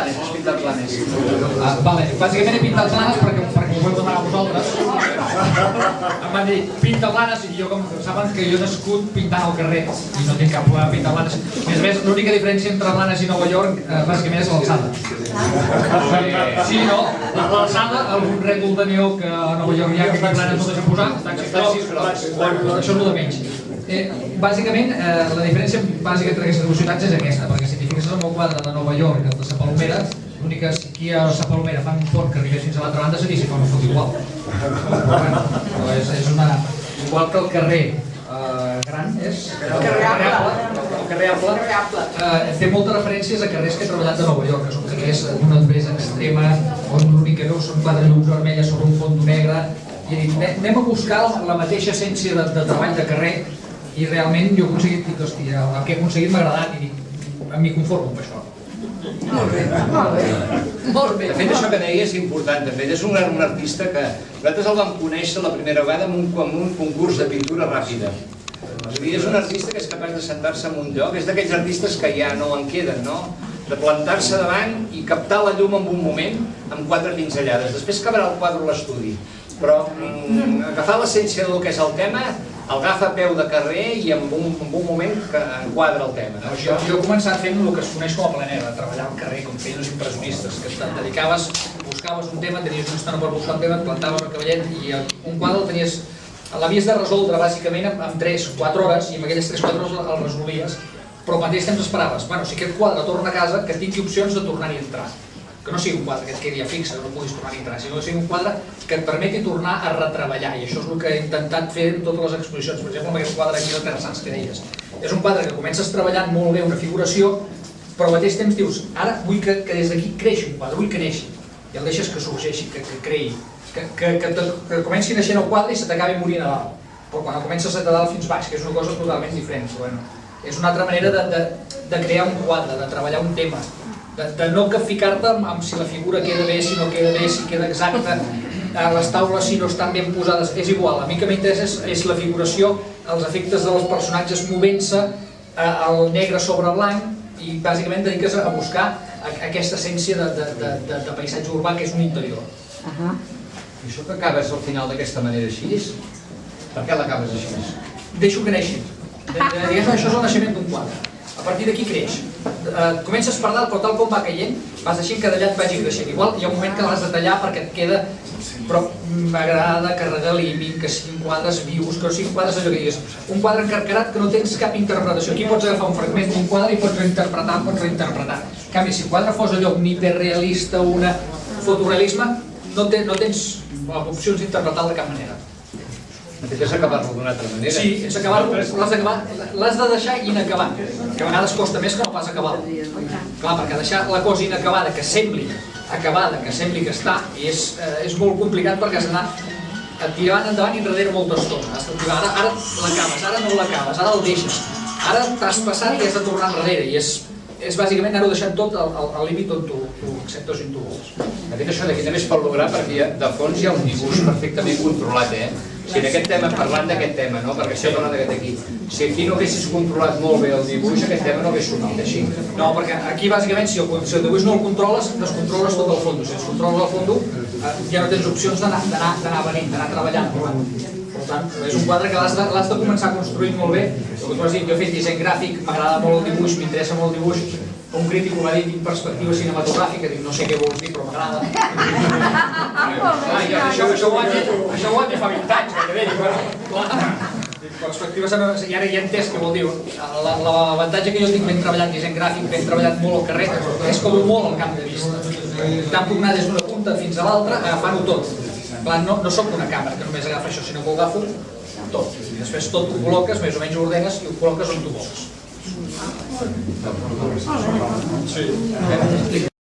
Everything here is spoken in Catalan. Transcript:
planes, has pintat planes. Vale, bàsicament he pintat planes perquè m'ho heu demanat a vosaltres. Em van dir, pinta planes, i jo, com saben, que jo he nascut pintant al carrer i no tinc cap problema a pintar planes. A més, l'única diferència entre Blanes i Nova York, bàsicament, és l'alçada. Sí, no? L'alçada, algun rètol de neó que a Nova York hi ha que Blanes no deixen posar, però això és el de menys. Bàsicament, la diferència bàsica entre aquestes dues ciutats és aquesta, perquè si t'hi fixes en el quadre de Nova York i el de Sa Palomera, l'únic que si aquí a Sa Palomera fan un pont que arriba fins a l'altra banda seria si fa una foto igual. És una... Igual que el carrer gran és... El carrer Ample té moltes referències a carrers que he treballat de Nova York, que són carrers d'una duresa extrema, on l'únic que veus són quatre llums vermelles sobre un fons negre, i he dit, anem a buscar la mateixa essència de treball de carrer, i realment jo he aconseguit, dic, hòstia, el que he aconseguit m'ha agradat, i dic, m'hi conformo amb això. Molt bé. De fet, això que deia és important també. És un artista que nosaltres el vam conèixer la primera vegada en un concurs de pintura ràpida. És un artista que és capaç de sentar-se en un lloc, és d'aquells artistes que ja no en queden, no? De plantar-se davant i captar la llum en un moment amb 4 pinzellades. Després acabarà el quadre a l'estudi. Però agafar l'essència del que és el tema, el agafa a peu de carrer i en un moment que enquadra el tema. Jo he començat fent el que es coneix com a plener, de treballar al carrer, com feien els impressionistes, que et dedicaves, buscaves un tema, tenies una estona per buscar un tema, et plantaves el cavallet i un quadre l'havies de resoldre bàsicament en 3-4 hores i en aquelles 3-4 hores el resolvies, però al mateix temps esperaves, bueno, si aquest quadre torna a casa, que tingui opcions de tornar-hi a entrar. Que no sigui un quadre que et quedi fixe, que no puguis tornar a entrar, sinó que sigui un quadre que et permeti tornar a retreballar, i això és el que he intentat fer en totes les exposicions. Per exemple, amb aquest quadre aquí de Terra Sants que deies. És un quadre que comences treballant molt bé una figuració, però al mateix temps dius, ara vull que des d'aquí creixi un quadre, vull que neixi, i el deixes que sorgeixi, que creï, que comenci naixent el quadre i se t'acabi morint a dalt, però quan comences a dalt fins baix, que és una cosa totalment diferent. És una altra manera de crear un quadre, de treballar un tema, de no ficar-te amb si la figura queda bé, si no queda bé, si queda exacta, les taules si no estan ben posades, és igual. A mi que m'interessa és la figuració, els efectes dels personatges movent-se, el negre sobre blanc, i bàsicament dediques a buscar aquesta essència de paisatge urbà que és un interior. I això que acabes al final d'aquesta manera així, per què l'acabes així? Deixo que neixi. Això és el naixement d'un quadre. A partir d'aquí creix. Comences per dalt, però tal com va caient, vas deixant que d'allà et vagi creixent. Igual hi ha un moment que l'has de tallar perquè et queda... Però m'agrada carregar límit, que siguin quadres vius, que no siguin quadres allò que digues. Un quadre encarcarat que no tens cap interpretació. Aquí pots agafar un fragment d'un quadre i pots reinterpretar, En canvi, si el quadre fos allò un hiperrealista, un fotorealisme, no tens opcions d'interpretar-lo de cap manera. Necessites acabar-lo d'una altra manera. Sí, és acabar-lo, l'has de deixar inacabat, que a vegades costa més que no pas acabar-lo. Clar, perquè deixar la cosa inacabada, que sembli acabada, que sembli que està, és molt complicat perquè has d'anar tirant endavant i enrere molta estona. Ara l'acabes, ara no l'acabes, ara el deixes, ara t'has passat i has de tornar enrere, i és bàsicament anar-ho deixant tot al límit on tu acceptes i on tu vols. De fet, això d'aquí també es pot lograr perquè de fons hi ha un dibuix perfectament controlat, Si en aquest tema, parlant d'aquest tema, perquè estem parlant d'aquest aquí, si aquí no haguessis controlat molt bé el dibuix, aquest tema no hagués sortit així. No, perquè aquí bàsicament si el dibuix no el controles, descontroles tot el fons. Si descontroles el fons, ja no tens opcions d'anar venint, d'anar treballant. Per tant, és un quadre que l'has de començar a construir molt bé. Jo he fet disseny gràfic, m'agrada molt el dibuix, m'interessa molt el dibuix. Un crític ho va dir en perspectiva cinematogràfica, dic, no sé què vols dir, però m'agrada. Això ho vaig dir fa 20 anys, gairebé. Perspectiva cinematogràfica, i ara ja he entès què vol dir. L'avantatge que jo tinc ben treballat disseny gràfic, ben treballat molt al carrer, és com molt al camp de vista. Tant puc anar des d'una punta fins a l'altra agafant-ho tot. No soc una càmera que només agafa això, sinó que ho agafo tot. Després tot ho col·loques, més o menys ho ordenes i ho col·loques on tu vols.